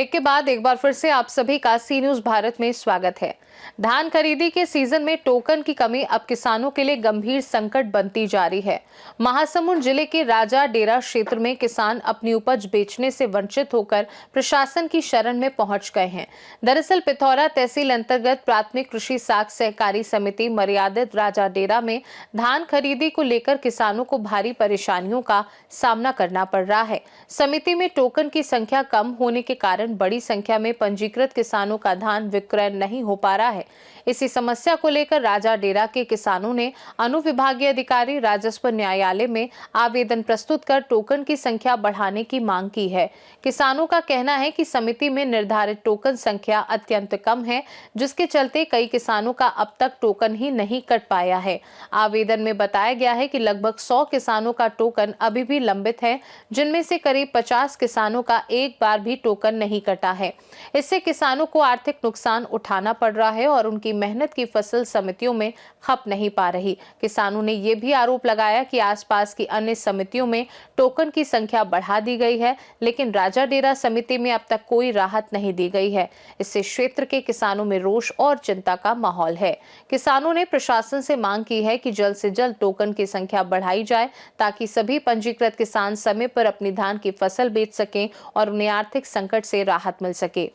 Break के बाद एक बार फिर से आप सभी का सी न्यूज भारत में स्वागत है। धान खरीदी के सीजन में टोकन की कमी अब किसानों के लिए गंभीर संकट बनती जा रही है। महासमुंद जिले के राजा डेरा क्षेत्र में किसान अपनी उपज बेचने से वंचित होकर प्रशासन की शरण में पहुंच गए हैं। दरअसल पिथौरा तहसील अंतर्गत प्राथमिक कृषि साख सहकारी समिति मर्यादित राजा डेरा में धान खरीदी को लेकर किसानों को भारी परेशानियों का सामना करना पड़ रहा है। समिति में टोकन की संख्या कम होने के कारण बड़ी संख्या में पंजीकृत किसानों का धान विक्रय नहीं हो पा रहा है। इसी समस्या को लेकर राजा डेरा के किसानों ने अनुविभागीय अधिकारी राजस्व न्यायालय में आवेदन प्रस्तुत कर टोकन की संख्या बढ़ाने की मांग की है। किसानों का कहना है कि समिति में निर्धारित टोकन संख्या अत्यंत कम है, जिसके चलते कई किसानों का अब तक टोकन ही नहीं कट पाया है। आवेदन में बताया गया है कि लगभग 100 किसानों का टोकन अभी भी लंबित है, जिनमें से करीब 50 किसानों का एक बार भी टोकन नहीं कटा है। इससे किसानों को आर्थिक नुकसान उठाना पड़ रहा है और उनकी मेहनत की फसल समितियों में खप नहीं पा रही। किसानों ने यह भी आरोप लगाया कि आसपास की अन्य समितियों में टोकन की संख्या बढ़ा दी गई है, लेकिन राजा डेरा समिति में अब तक कोई राहत नहीं दी गई है। इससे क्षेत्र के किसानों में रोष और चिंता का माहौल है। किसानों ने प्रशासन से मांग की है कि जल्द से जल्द टोकन की संख्या बढ़ाई जाए, ताकि सभी पंजीकृत किसान समय पर अपनी धान की फसल बेच सकें और उन्हें आर्थिक संकट से राहत मिल सके।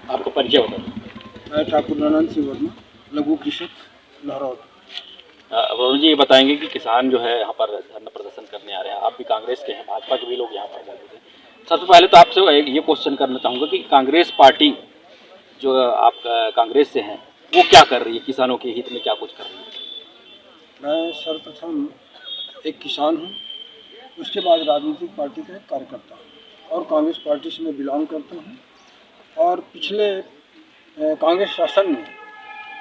आपको परिचय होगा? मैं ठाकुर नारायण सिंह वर्मा, लघु कृषक लहरौद। वरुण जी, ये बताएंगे कि किसान जो है यहाँ पर धरना प्रदर्शन करने आ रहे हैं। आप भी कांग्रेस के हैं, भाजपा के भी लोग यहाँ पर मौजूद हैं। सबसे पहले तो आपसे ये क्वेश्चन करना चाहूँगा कि कांग्रेस पार्टी जो आप कांग्रेस से हैं वो क्या कर रही है, किसानों के हित में क्या कुछ कर रही है? मैं सर्वप्रथम एक किसान हूँ, उसके बाद राजनीतिक पार्टी का एक कार्यकर्ता हूँ और कांग्रेस पार्टी से मैं बिलोंग करता हूँ। और पिछले कांग्रेस शासन में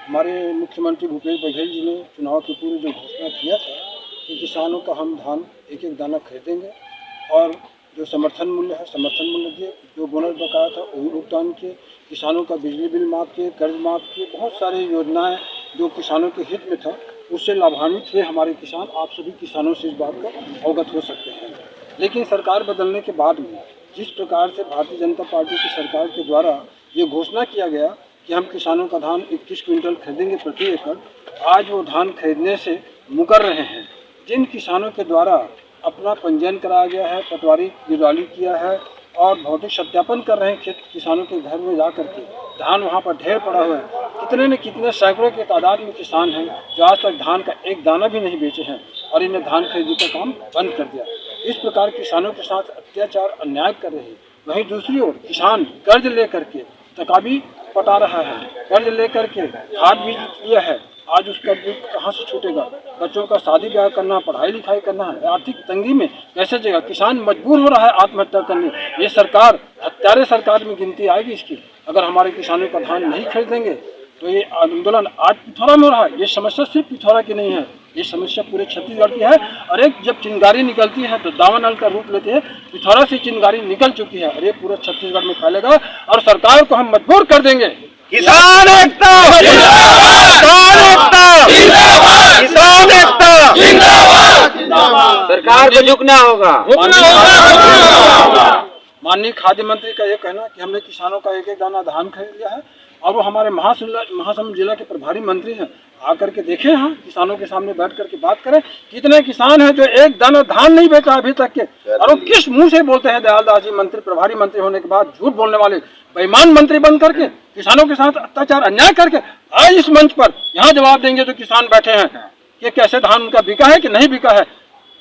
हमारे मुख्यमंत्री भूपेश बघेल जी ने चुनाव के पूर्व जो घोषणा किया था कि किसानों का हम धान एक एक दाना खरीदेंगे और जो समर्थन मूल्य है समर्थन मूल्य दिए, जो बोनस बकाया था वो भी भुगतान किए, किसानों का बिजली बिल माफ़ किए, कर्ज माफ़ किए, बहुत सारी योजनाएं जो किसानों के हित में था उससे लाभान्वित हुए हमारे किसान। आप सभी किसानों से इस बात का अवगत हो सकते हैं। लेकिन सरकार बदलने के बाद में जिस प्रकार से भारतीय जनता पार्टी की सरकार के द्वारा ये घोषणा किया गया कि हम किसानों का धान 21 क्विंटल खरीदेंगे प्रति एकड़, आज वो धान खरीदने से मुकर रहे हैं। जिन किसानों के द्वारा अपना पंजीयन कराया गया है, पटवारी गिरदावरी किया है और भौतिक सत्यापन कर रहे हैं खेत किसानों के घर में जा करके, धान वहाँ पर ढेर पड़ा हुआ है। कितने न कितने सैकड़ों के तादाद में किसान हैं जो आज तक धान का एक दाना भी नहीं बेचे हैं और इन्हें धान खरीदी का काम बंद कर दिया। इस प्रकार किसानों के साथ अत्याचार अन्याय कर रहे हैं। वहीं दूसरी ओर किसान कर्ज लेकर के तकाबी पटा रहा है, कर्ज लेकर के खाद बीज लिया है, आज उस कर्ज कहाँ से छूटेगा? बच्चों का शादी ब्याह करना, पढ़ाई लिखाई करना है, आर्थिक तंगी में कैसे जगह? किसान मजबूर हो रहा है आत्महत्या करने। ये सरकार हत्यारे सरकार में गिनती आएगी इसकी। अगर हमारे किसानों का धान नहीं खरीदेंगे तो ये आंदोलन आज पिथौरा में हो रहा है। ये समस्या सिर्फ पिथौरा की नहीं है, ये समस्या पूरे छत्तीसगढ़ की है। और एक जब चिंगारी निकलती है तो दावानल का रूप लेते हैं। पिथौरा से चिंगारी निकल चुकी है और ये पूरे छत्तीसगढ़ में फैलेगा और सरकार को हम मजबूर कर देंगे। किसान एकता किसान एकता किसान एकता जिंदाबाद। सरकार को झुकना होगा। माननीय खाद्य मंत्री का ये कहना कि हमने किसानों का एक एक दाना धान खरीद लिया है और वो हमारे महासमुंद जिला के प्रभारी मंत्री हैं, आकर के देखें, हाँ किसानों के सामने बैठ करके बात करें। कितने किसान हैं जो एक दाना धान नहीं बेचा अभी तक के, और वो किस मुंह से बोलते हैं? दयाल दास जी मंत्री, प्रभारी मंत्री होने के बाद झूठ बोलने वाले बेईमान मंत्री बन करके किसानों के साथ अत्याचार अन्याय करके आज इस मंच पर यहाँ जवाब देंगे जो किसान बैठे हैं कि कैसे धान उनका बिका है कि नहीं बिका है।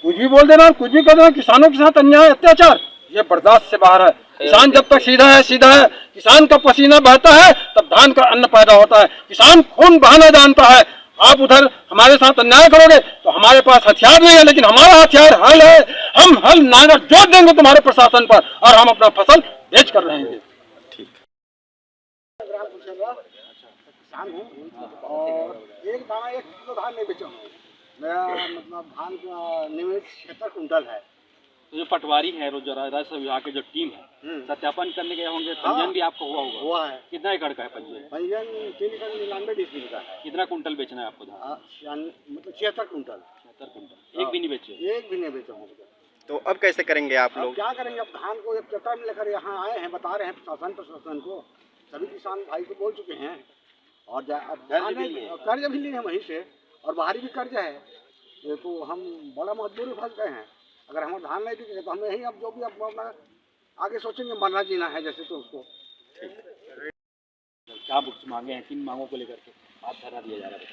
कुछ भी बोल देना, कुछ भी कर देना, किसानों के साथ अन्याय अत्याचार ये बर्दाश्त से बाहर है। किसान जब तक सीधा है, किसान का पसीना बहता है तब धान का अन्न पैदा होता है। किसान खून बहाना जानता है। आप उधर हमारे साथ अन्याय करोगे तो हमारे पास हथियार नहीं है, लेकिन हमारा हथियार हल है। हम हल नागर जोत देंगे तुम्हारे प्रशासन पर और हम अपना फसल बेच कर रहेंगे। ठीक किसान हूँ और एक दाना 1 किलो धान नहीं बेचा हूँ। मेरा मतलब धान का निवेश 76 कुंटल है। तो जो पटवारी है राजस्व विभाग की जो टीम है, सत्यापन करने गए होंगे, पंजीयन भी आपको हुआ है? कितना एकड़ का है पंजीयन? पंजीयन 3 एकड़ 99 डिसमिल का है। कितना कुंटल बेचना है आपको धान? मतलब 76 कुंटल। 76 कुंटल। एक भी नहीं बेचे? एक भी नहीं बेचा हूँ। तो अब कैसे करेंगे आप अब लोग? क्या करेंगे, अब धान को एक चक्कर में लेकर यहाँ आए हैं, बता रहे हैं प्रशासन को, सभी किसान भाई को बोल चुके हैं। और अब कर्ज भी लिए हैं वहीं से, और बाहरी भी कर्ज है। ये तो हम बड़ा मजबूरी फंस गए हैं। अगर हम धान नहीं बिकेंगे तो हमें यही अब जो भी अब अपना आगे सोचेंगे, मरना जीना है जैसे, तो उसको क्या मांगे हैं, किन मांगों को लेकर के आज धरना दिया जा रहा है?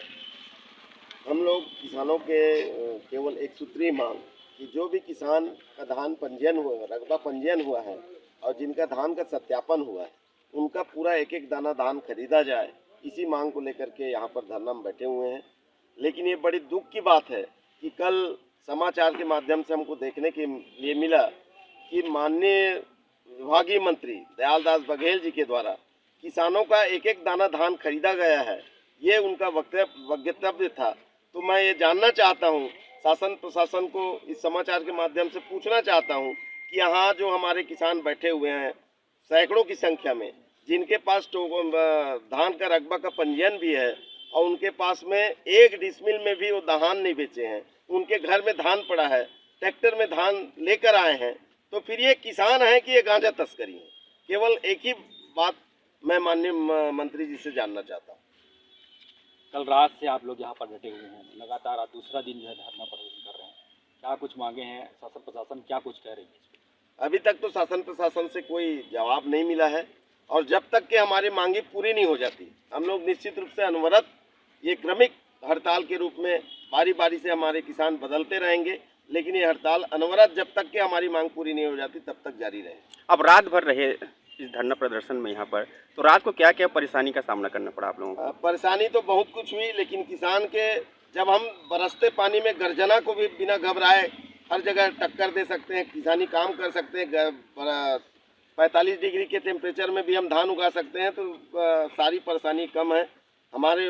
हम लोग किसानों के केवल एक सूत्री मांग कि जो भी किसान का धान पंजीयन हुआ है, रकबा पंजीयन हुआ है और जिनका धान का सत्यापन हुआ है, उनका पूरा एक एक दाना धान खरीदा जाए, इसी मांग को लेकर के यहाँ पर धरना में बैठे हुए हैं। लेकिन ये बड़ी दुख की बात है कि कल समाचार के माध्यम से हमको देखने के लिए मिला कि माननीय विभागीय मंत्री दयालदास बघेल जी के द्वारा किसानों का एक एक दाना धान खरीदा गया है, ये उनका वक्तव्य था। तो मैं ये जानना चाहता हूँ, शासन प्रशासन को इस समाचार के माध्यम से पूछना चाहता हूँ कि यहाँ जो हमारे किसान बैठे हुए हैं सैकड़ों की संख्या में, जिनके पास धान का रकबा का पंजीयन भी है और उनके पास में एक डिसमिल में भी वो धान नहीं बेचे हैं, उनके घर में धान पड़ा है, ट्रैक्टर में धान लेकर आए हैं, तो फिर ये किसान है कि ये गांजा तस्करी है? केवल एक ही बात मैं माननीय मंत्री जी से जानना चाहता हूँ। कल रात से आप लोग यहाँ पर डटे हुए हैं, लगातार आज दूसरा दिन जो है धरना प्रदर्शन कर रहे हैं, क्या कुछ मांगे हैं? शासन प्रशासन क्या कुछ कह रही है? अभी तक तो शासन प्रशासन से कोई जवाब नहीं मिला है, और जब तक कि हमारी मांगी पूरी नहीं हो जाती, हम लोग निश्चित रूप से अनवरत ये क्रमिक हड़ताल के रूप में बारी बारी से हमारे किसान बदलते रहेंगे। लेकिन ये हड़ताल अनवरत जब तक कि हमारी मांग पूरी नहीं हो जाती तब तक जारी रहे। अब रात भर रहे इस धरना प्रदर्शन में यहाँ पर, तो रात को क्या क्या परेशानी का सामना करना पड़ा आप लोगों को? परेशानी तो बहुत कुछ हुई, लेकिन किसान के जब हम बरसते पानी में गर्जना को भी बिना घबराए हर जगह टक्कर दे सकते हैं, किसानी काम कर सकते हैं, 45 डिग्री के टेम्परेचर में भी हम धान उगा सकते हैं, तो सारी परेशानी कम है। हमारे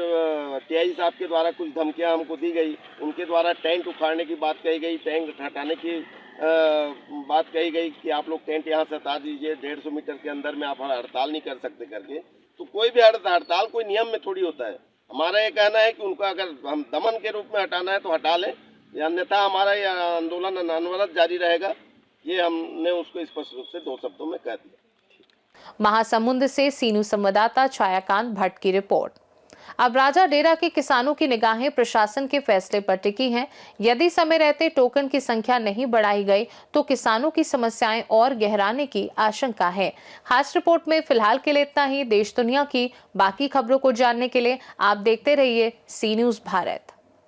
टीआई साहब के द्वारा कुछ धमकियां हमको दी गई, उनके द्वारा टेंट उखाड़ने की बात कही गई, टेंट हटाने की बात कही गई कि आप लोग टेंट यहाँ से हटा दीजिए, 150 मीटर के अंदर में आप हड़ताल नहीं कर सकते करके। तो कोई भी हड़ताल कोई नियम में थोड़ी होता है। हमारा ये कहना है कि उनका अगर हम दमन के रूप में हटाना है तो हटा लें, अन्यथा हमारा ये आंदोलन अनवरत जारी रहेगा। ये हमने उसको स्पष्ट रूप से 2 शब्दों में कह दिया। महासमुंद से सीनू संवाददाता छायाकांत भट्ट की रिपोर्ट। अब राजा डेरा के किसानों की निगाहें प्रशासन के फैसले पर टिकी हैं। यदि समय रहते टोकन की संख्या नहीं बढ़ाई गई तो किसानों की समस्याएं और गहराने की आशंका है। खास रिपोर्ट में फिलहाल के लिए इतना ही। देश दुनिया की बाकी खबरों को जानने के लिए आप देखते रहिए सी न्यूज़ भारत।